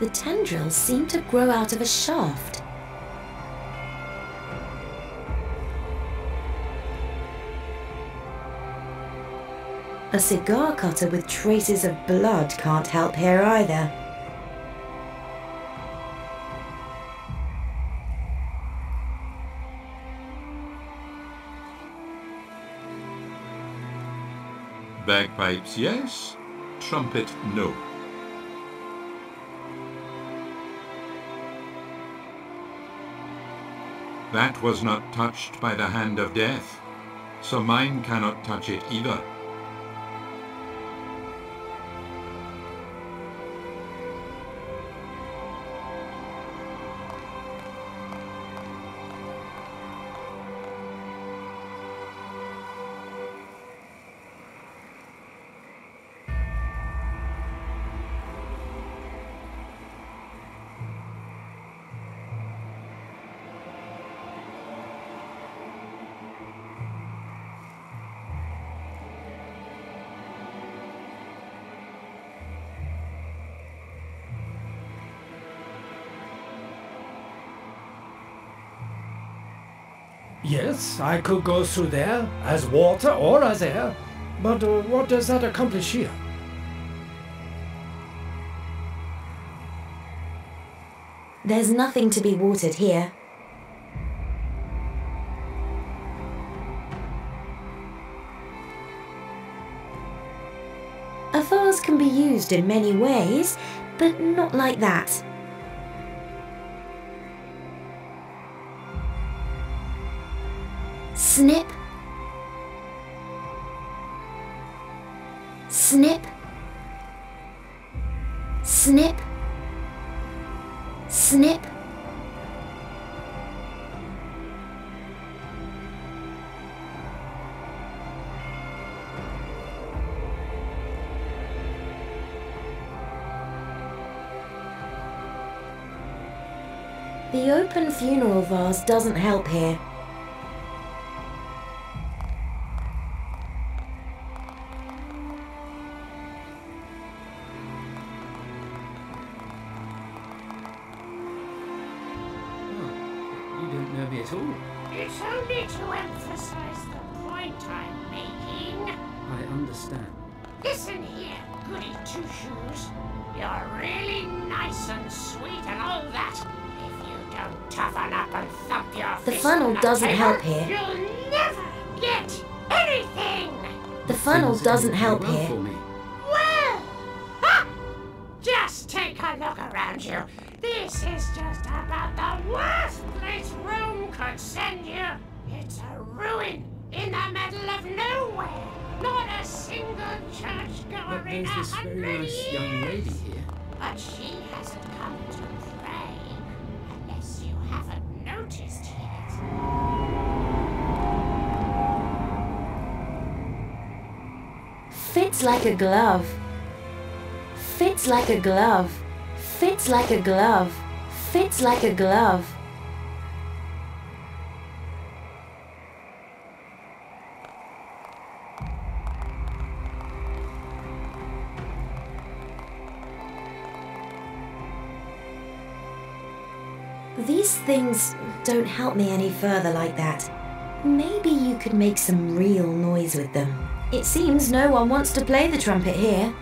The tendrils seem to grow out of a shaft. A cigar cutter with traces of blood can't help here either. Bagpipes, yes. Trumpet, no. That was not touched by the hand of death, so mine cannot touch it either. Yes, I could go through there, as water or as air, but what does that accomplish here? There's nothing to be watered here. A vase can be used in many ways, but not like that. Snip. Snip. Snip. Snip. The open funeral vase doesn't help here. At all. It's only to emphasize the point I'm making. I understand. Listen here, goody two-shoes. You're really nice and sweet and all that. If you don't toughen up and thump your The fist funnel on the doesn't table, help here. You'll never get anything. The funnel doesn't help well here. For me. Well, ha! Just take a look around you. This is just about the worst place Rome could send you. It's a ruin in the middle of nowhere. Not a single churchgoer But in there's this very 100 nice young years. lady here. But she hasn't come to pray, unless you haven't noticed yet. Fits like a glove. Fits like a glove. Fits like a glove. Fits like a glove. These things don't help me any further like that. Maybe you could make some real noise with them. It seems no one wants to play the trumpet here.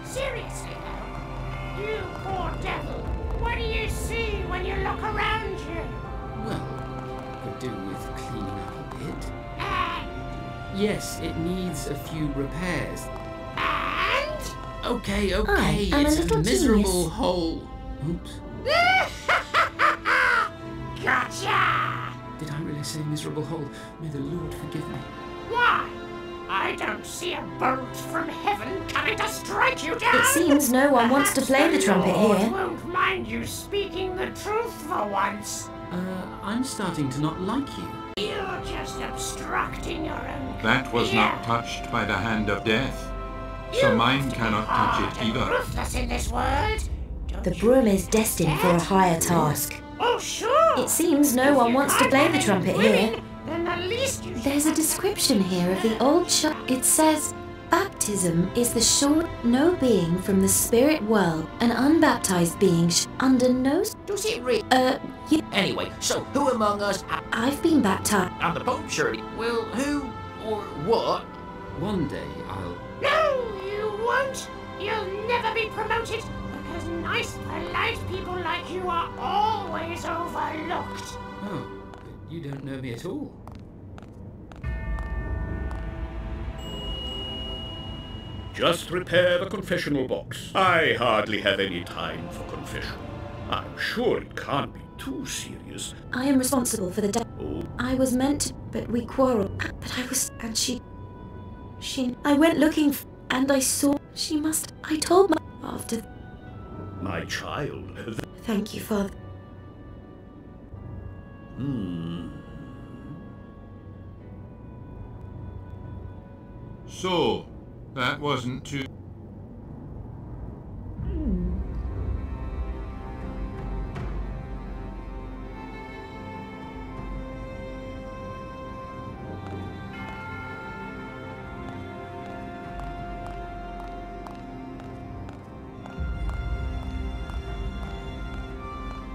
Seriously though, you poor devil, what do you see when you look around you? Well, could do with cleaning up a bit. And? Yes, it needs a few repairs. And? Okay, I'm a it's little a miserable genius. hole. Oops. Gotcha! Did I really say miserable hole? May the Lord forgive me. Why? I don't see a bolt from heaven coming to strike you down. It seems no one wants to play the trumpet Lord here. won't mind you speaking the truth for once. I'm starting to not like you. You're just obstructing your own. That was not touched by the hand of death, so mine cannot touch it either. Ruthless in this world. Do The broom is destined for a higher task. Oh, sure. It seems no one wants to play the trumpet here. Then the least you There's a description here of the old church. It says, baptism is the sure no being from the spirit world, an unbaptized being under no... Does it really? Yeah, Anyway, so who among us... I've been baptized. I'm the Pope, surely. Well, who or what? One day I'll... No, you won't. You'll never be promoted because nice, polite people like you are always overlooked. Oh, but you don't know me at all. Just repair the confessional box. I hardly have any time for confession. I'm sure it can't be too serious. I am responsible for the Oh, I was meant to, but we quarreled. But I was, and I went looking and I saw, I told my, after, my child. thank you, Father. So, that wasn't too...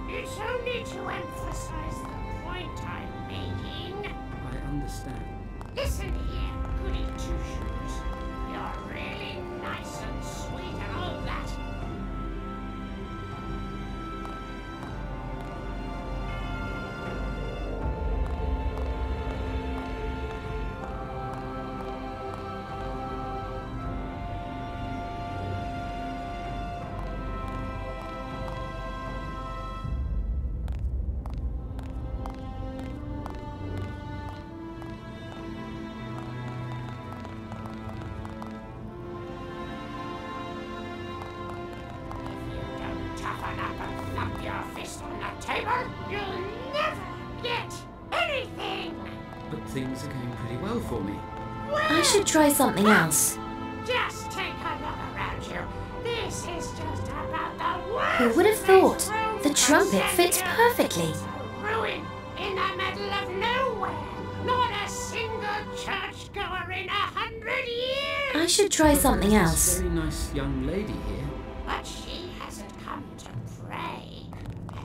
It's only to emphasize the point I'm making. I understand. Listen here, goody two-shoes. You're really nice and sweet and all that. Toughen up and thump your fist on the table, you'll never get anything! But things are going pretty well for me. I should try something else. Just take a look around you. This is just about the worst. Who would have thought? The trumpet fits perfectly. It's a ruin in the middle of nowhere. Not a single churchgoer in 100 years. I should try something There's else. this very nice young lady here. But she hasn't come to pray,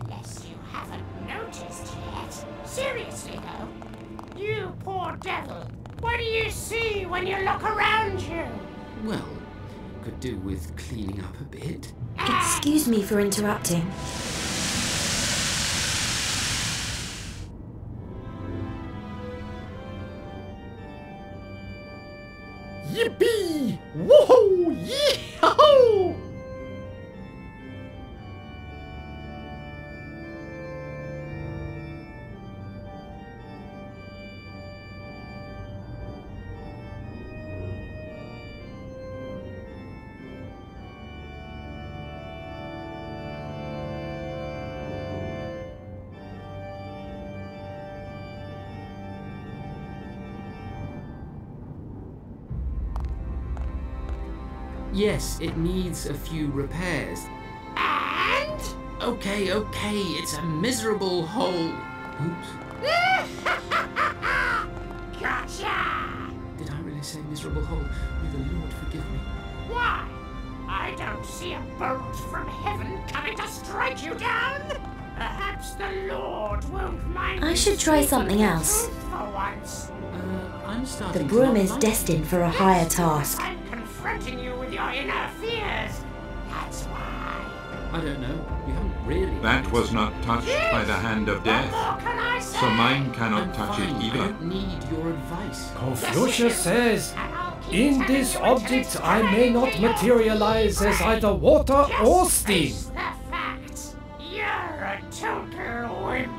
unless you haven't noticed yet. Seriously, though, you poor devil, what do you see when you look around you? Well, could do with cleaning up a bit. Excuse me for interrupting. Yippee! Woohoo! Yee-ho! Yes, it needs a few repairs. And? Okay, it's a miserable hole. Oops, Gotcha! did I really say miserable hole? May the Lord forgive me. Why? I don't see a bolt from heaven coming to strike you down. Perhaps the Lord won't mind. I me should try speaking something the else. truth For once. I'm starting The to broom not is like destined for a higher task. I'm confronting you with your inner fears. That's why. I don't know. You haven't really. That was not touched by the hand of What death, more can I say? so mine I'm cannot touch fine. it I either. don't need your advice. Confucius says, And I'll keep in telling this you until object it's I may turned not into your materialize as brain. either water or Just steam. face the facts. You're a total wimp.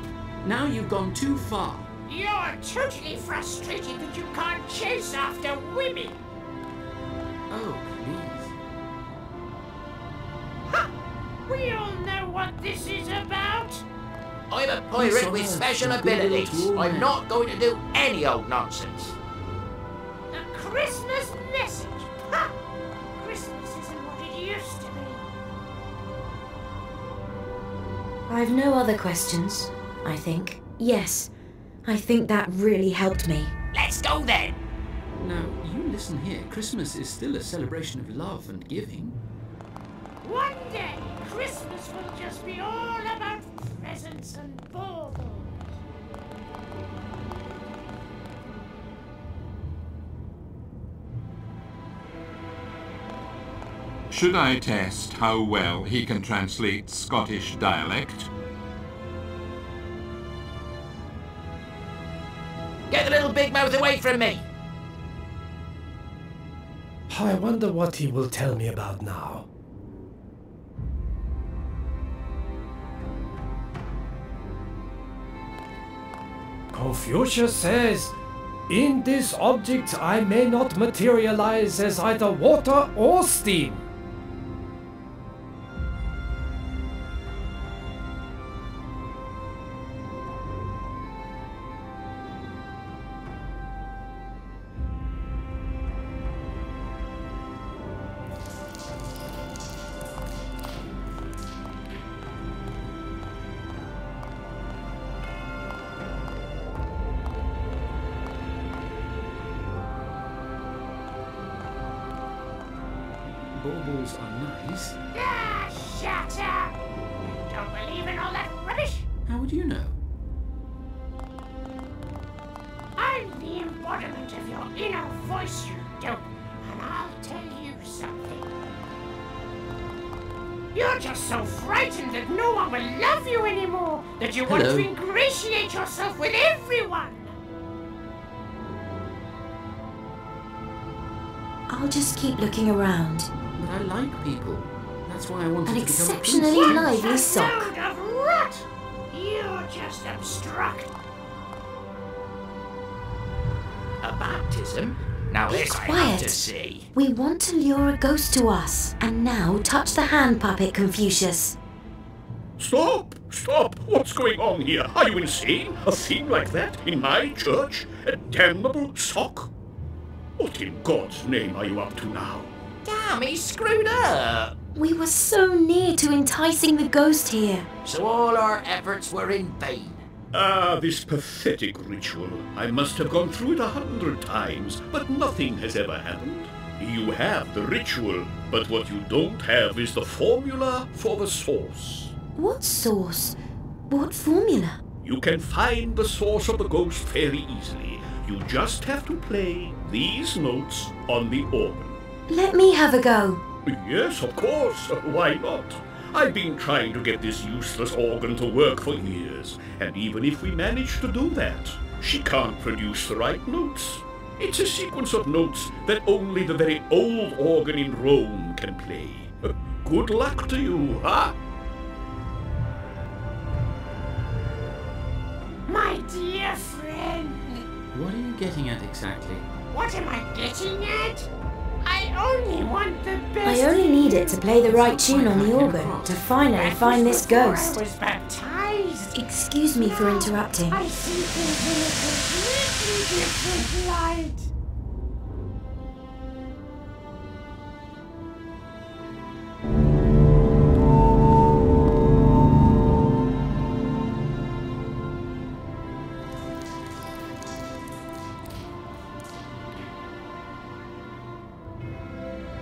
Now you've gone too far. You're totally frustrated that you can't chase after women. Oh, please. Ha! We all know what this is about. I'm a Peace pirate on with earth special and goodwill abilities. to all I'm men. not going to do any old nonsense. The Christmas message. Ha! Christmas isn't what it used to be. I've no other questions, I think. Yes, I think that really helped me. Let's go then! Now, you listen here. Christmas is still a celebration of love and giving. One day, Christmas will just be all about presents and baubles. Should I test how well he can translate Scottish dialect? Get the little big mouth away from me! I wonder what he will tell me about now. Confucius says, "In this object I may not materialize as either water or steam." Baubles are nice. Ah, shut up! You don't believe in all that rubbish? How would you know? I'm the embodiment of your inner voice, you dope, and I'll tell you something. You're just so frightened that no one will love you anymore, that you want Hello. to ingratiate yourself with everyone. I'll just keep looking around. But I like people. That's why I wanted An to become a exceptionally priest. lively A sock. load of rot! You're just obstruct. A baptism? Now Be this I have quiet. to see. We want to lure a ghost to us. And now touch the hand puppet, Confucius. Stop! Stop! What's going on here? Are you insane? A thing like that in my church? A damnable sock? What in God's name are you up to now? Damn, he's screwed up! We were so near to enticing the ghost here. So all our efforts were in vain. Ah, this pathetic ritual. I must have gone through it 100 times, but nothing has ever happened. You have the ritual, but what you don't have is the formula for the source. What source? What formula? You can find the source of the ghost fairly easily. You just have to play these notes on the organ. Let me have a go. Yes, of course. Why not? I've been trying to get this useless organ to work for years, and even if we manage to do that, she can't produce the right notes. It's a sequence of notes that only the very old organ in Rome can play. Good luck to you, huh? My dear friend. What are you getting at exactly? What am I getting at? I only want the best. I only need it to play the right tune on the organ to finally That find was this before ghost. I was baptized. Excuse me for interrupting. I see things in a completely different light.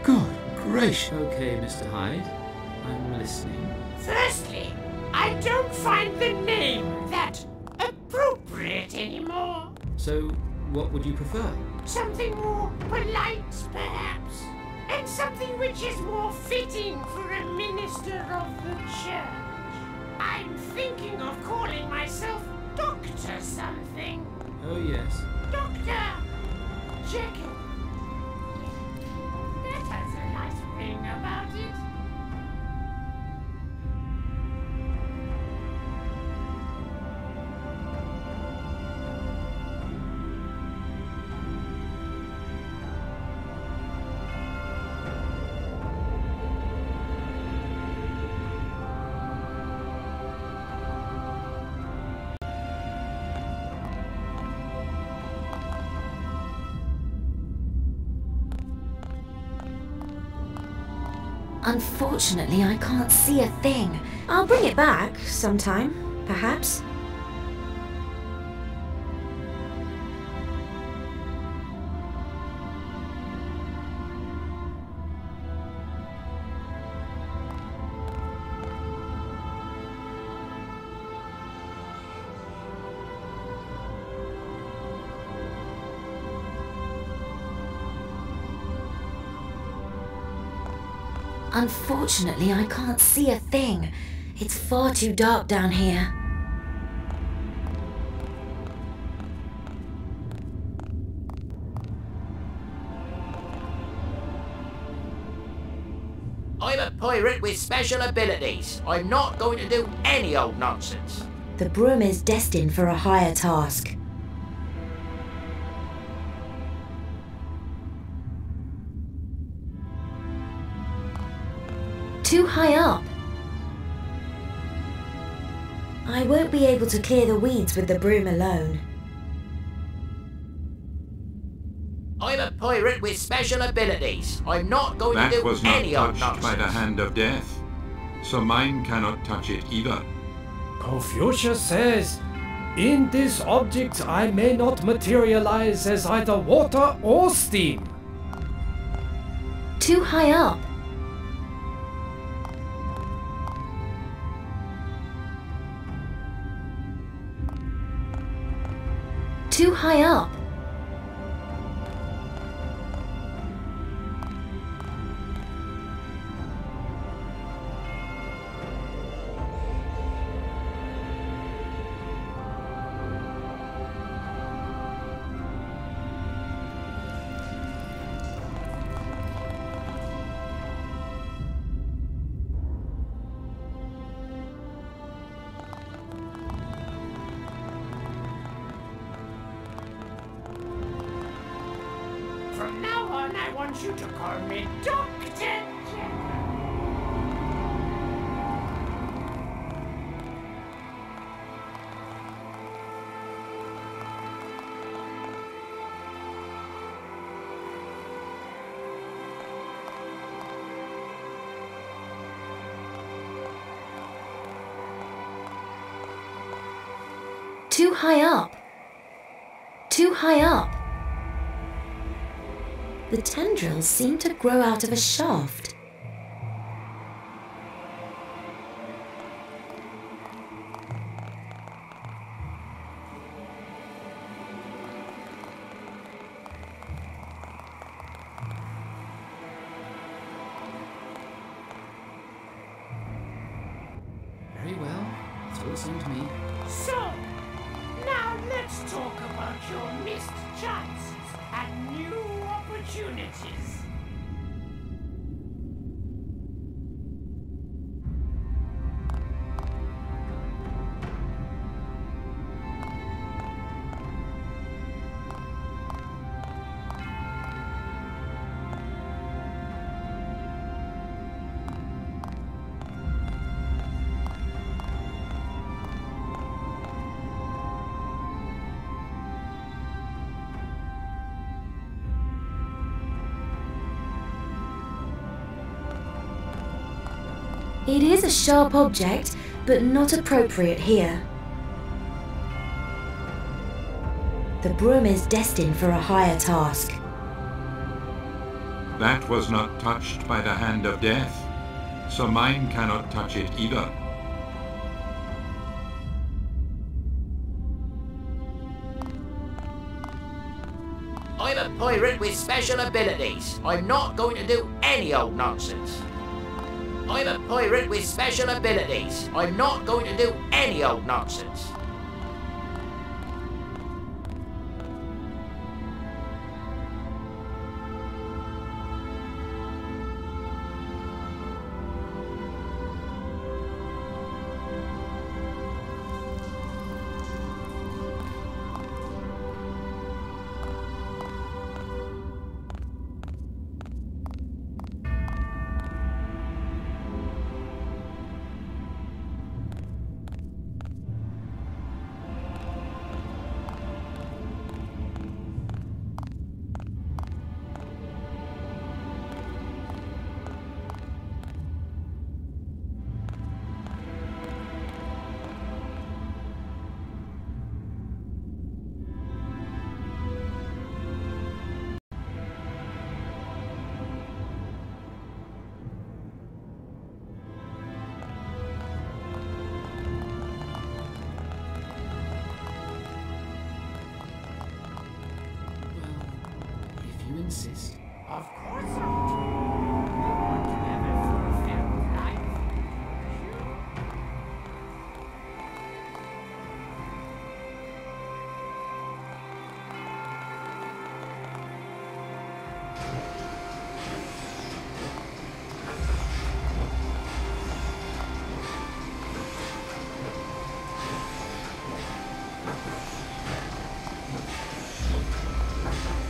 Good gracious. Okay, Mr. Hyde. I'm listening. Firstly, I don't find the name that appropriate anymore. So, what would you prefer? Something more polite, perhaps. And something which is more fitting for a minister of the church. I'm thinking of calling myself Doctor something. Oh, yes. Doctor Jekyll. That has a nice ring about it. Unfortunately, I can't see a thing. I'll bring it back sometime, perhaps. Unfortunately, I can't see a thing. It's far too dark down here. I'm a pirate with special abilities. I'm not going to do any old nonsense. The broom is destined for a higher task. Too high up. I won't be able to clear the weeds with the broom alone. I'm a pirate with special abilities. I'm not going to That do was not any old touched by nonsense. the hand of death, so mine cannot touch it either. Confucius says, "In this object I may not materialize as either water or steam." Too high up. Too high up. From now on, I want you to call me Dr. Jekyll. Too high up. Too high up. The tendrils seem to grow out of a shaft. Very well. It's all the same to me. So, now let's talk about your missed chances and new opportunities. It is a sharp object, but not appropriate here. The broom is destined for a higher task. That was not touched by the hand of death, so mine cannot touch it either. I'm a pirate with special abilities. I'm not going to do any old nonsense. I'm a pirate with special abilities. I'm not going to do any old nonsense. insist. Of course I do. I want to have a fulfilled life.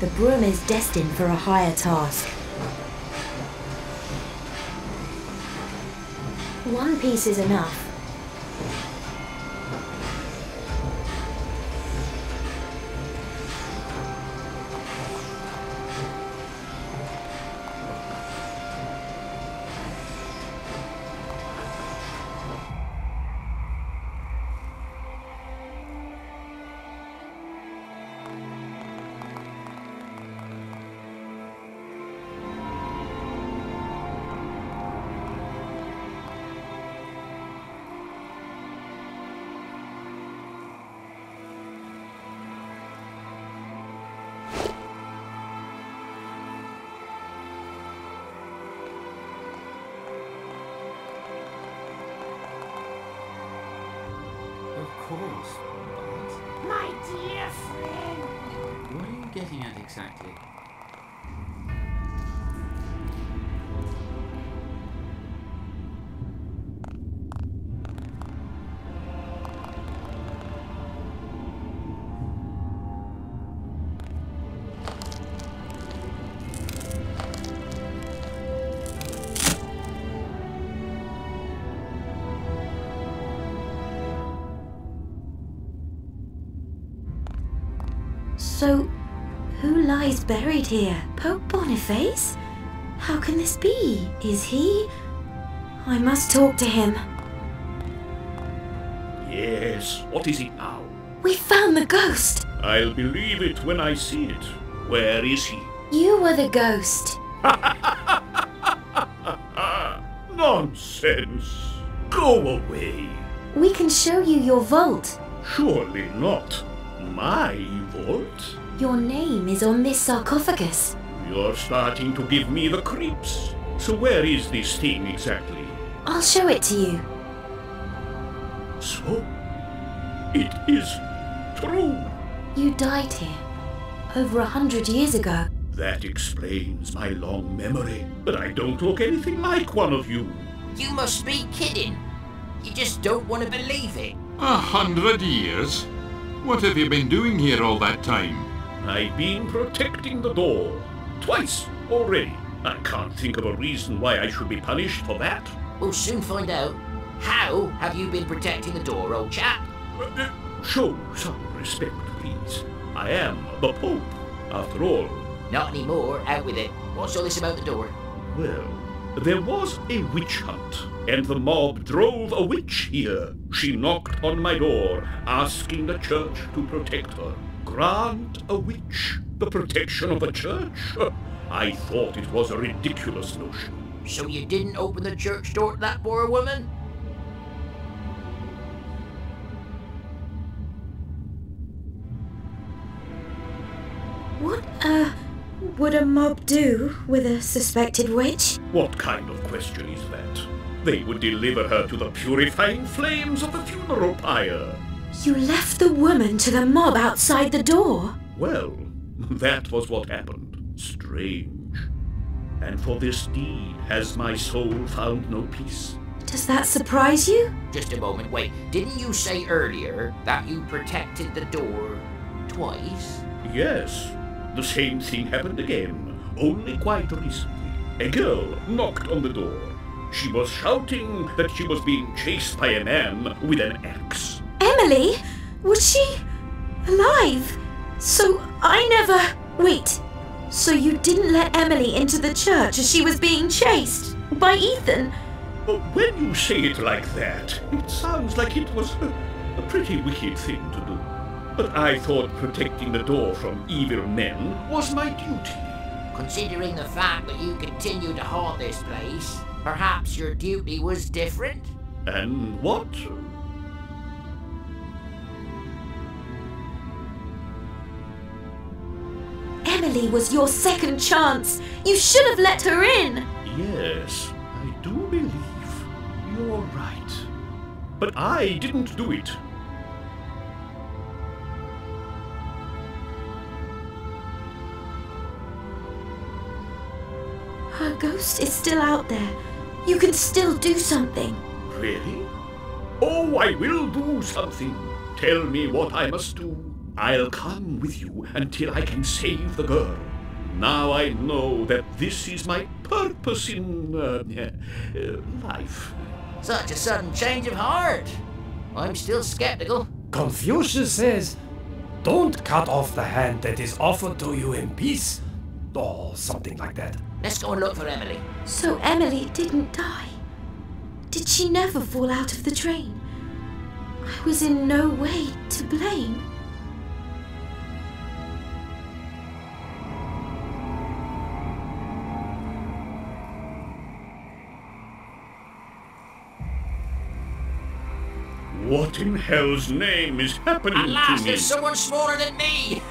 The broom is destined for a higher task. One piece is enough. Of course, but My dear friend. what are you getting at exactly? So, who lies buried here? Pope Boniface? How can this be? Is he? I must talk to him. Yes, what is it now? We found the ghost! I'll believe it when I see it. Where is he? You were the ghost. Nonsense! Go away! We can show you your vault. Surely not. My vault? Your name is on this sarcophagus. You're starting to give me the creeps. So where is this thing exactly? I'll show it to you. So, it is true. You died here over 100 years ago. That explains my long memory. But I don't look anything like one of you. You must be kidding. You just don't want to believe it. 100 years? What have you been doing here all that time? I've been protecting the door. Twice already. I can't think of a reason why I should be punished for that. We'll soon find out. How have you been protecting the door, old chap? Show some respect, please. I am the Pope, after all. Not anymore. Out with it. What's all this about the door? Well, there was a witch hunt, and the mob drove a witch here. She knocked on my door, asking the church to protect her. Grant a witch the protection of a church? I thought it was a ridiculous notion. So you didn't open the church door to that poor woman? What, would a mob do with a suspected witch? What kind of question is that? They would deliver her to the purifying flames of the funeral pyre. You left the woman to the mob outside the door? Well, that was what happened. Strange. And for this deed has my soul found no peace. Does that surprise you? Just a moment, wait. Didn't you say earlier that you protected the door twice? Yes, the same thing happened again, only quite recently. A girl knocked on the door. She was shouting that she was being chased by a man with an axe. Emily? Was she alive? So I never... Wait. So you didn't let Emily into the church as she was being chased by Ethan? But when you say it like that, it sounds like it was a pretty wicked thing to do. But I thought protecting the door from evil men was my duty. Considering the fact that you continue to haunt this place, perhaps your duty was different? And what? Emily was your second chance. You should have let her in. Yes, I do believe you're right. But I didn't do it. Her ghost is still out there. You can still do something. Really? Oh, I will do something. Tell me what I must do. I'll come with you until I can save the girl. Now I know that this is my purpose in life. Such a sudden change of heart. I'm still skeptical. Confucius says, don't cut off the hand that is offered to you in peace, or something like that. Let's go and look for Emily. So Emily didn't die. Did she never fall out of the train? I was in no way to blame. What in hell's name is happening At last, to me? there's someone smaller than me!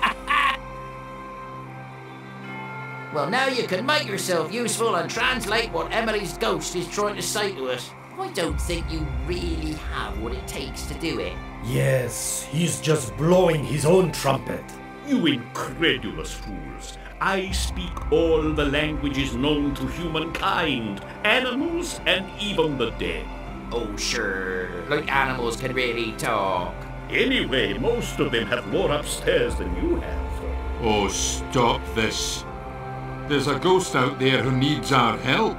Well, now you can make yourself useful and translate what Emily's ghost is trying to say to us. I don't think you really have what it takes to do it. Yes, he's just blowing his own trumpet. You incredulous fools. I speak all the languages known to humankind, animals, and even the dead. Oh, sure. Like animals can really talk. Anyway, most of them have more upstairs than you have. Oh, stop this. There's a ghost out there who needs our help.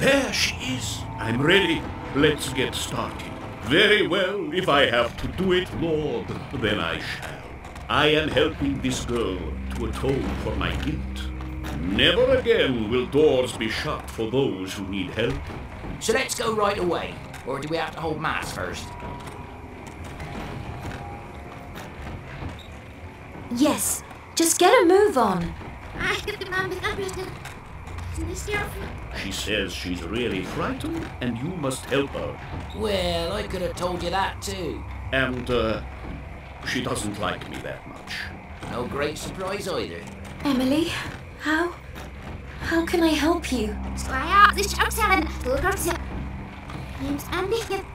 There she is. I'm ready. Let's get started. Very well, if I have to do it, Lord, then I shall. I am helping this girl to atone for my guilt. Never again will doors be shut for those who need help. So let's go right away. Or do we have to hold mass first? Yes, just get a move on. She says she's really frightened, and you must help her. Well, I could have told you that too. And, she doesn't like me that much. No great surprise either. Emily, how can I help you?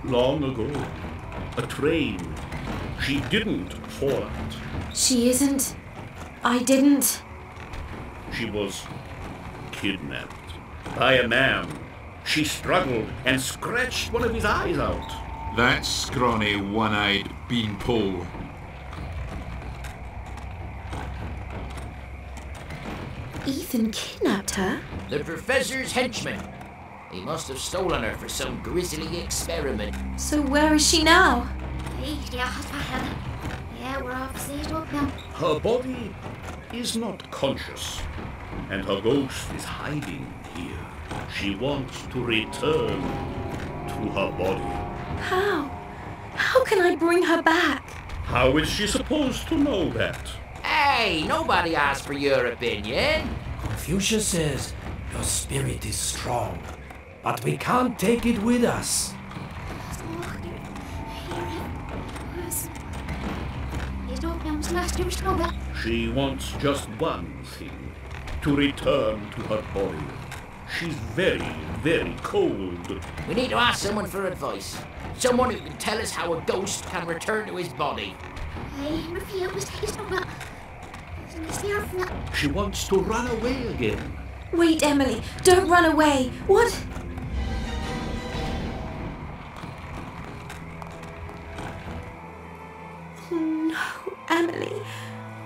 Long ago, a train. She didn't fall out. She isn't. I didn't. She was kidnapped by a man. She struggled and scratched one of his eyes out. That scrawny, one-eyed beanpole. Ethan kidnapped her? The professor's henchman. He must have stolen her for some grisly experiment. So where is she now? Her body is not conscious, and her ghost is hiding here. She wants to return to her body. How? How can I bring her back? How is she supposed to know that? Hey, nobody asked for your opinion. Confucius says your spirit is strong, but we can't take it with us. She wants just one thing, to return to her body. She's very, very cold. We need to ask someone for advice. Someone who can tell us how a ghost can return to his body. She wants to run away again. Wait, Emily, don't run away. What? Oh no, Emily.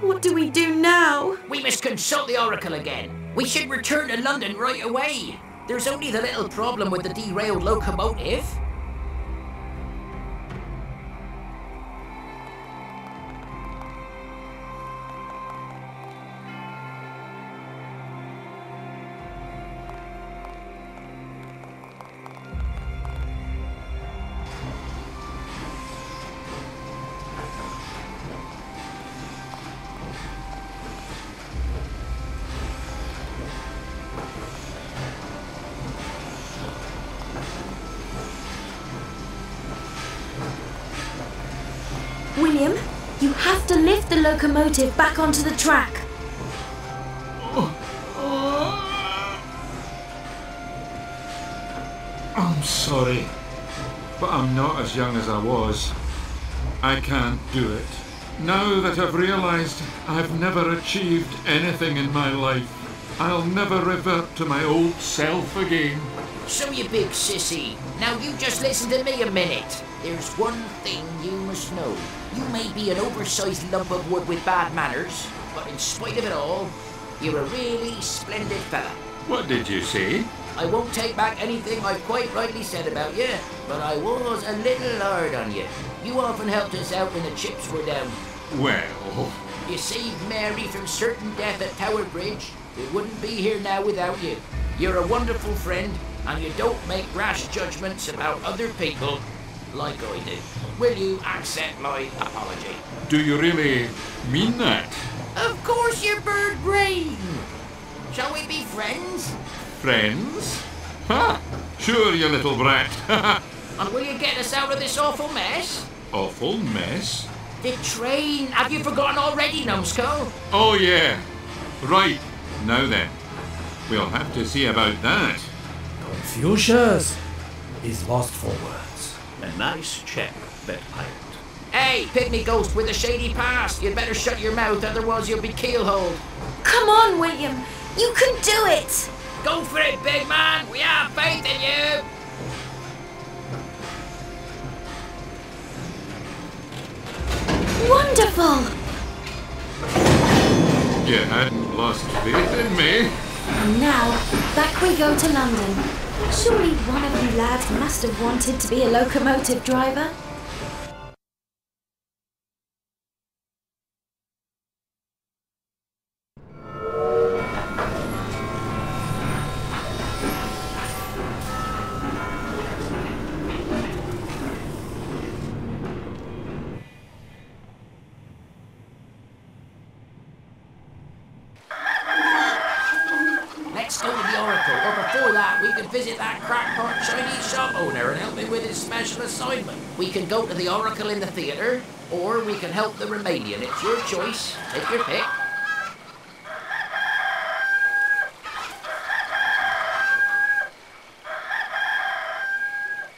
What do we do now? We must consult the Oracle again. We should return to London right away. There's only the little problem with the derailed locomotive. William, you have to lift the locomotive back onto the track. I'm sorry, but I'm not as young as I was. I can't do it. Now that I've realised I've never achieved anything in my life, I'll never revert to my old self again. So you big sissy, now you just listen to me a minute. There's one thing you must know. You may be an oversized lump of wood with bad manners, but in spite of it all, you're a really splendid fella. What did you say? I won't take back anything I've quite rightly said about you, but I was a little hard on you. You often helped us out when the chips were down. Well... You saved Mary from certain death at Tower Bridge. We wouldn't be here now without you. You're a wonderful friend, and you don't make rash judgments about other people like I did. Will you accept my apology? Do you really mean that? Of course, you bird brain! Shall we be friends? Friends? Ha! Sure, you little brat. And will you get us out of this awful mess? Awful mess? The train! Have you forgotten already, numbskull? Oh yeah. Right. Now then. We'll have to see about that. Confucius is lost for words. A nice chap, that pirate. Hey, pygmy ghost with a shady past! You'd better shut your mouth, otherwise you'll be keelholed. Come on, William. You can do it. Go for it, big man! We have faith in you! Wonderful. You hadn't lost faith in me. And now, back we go to London. Surely one of you lads must have wanted to be a locomotive driver. Let's go to the Oracle, or before that, we can visit that crackpot Chinese shop owner and help him with his special assignment. We can go to the Oracle in the theatre, or we can help the Romanian. It's your choice. Take your pick.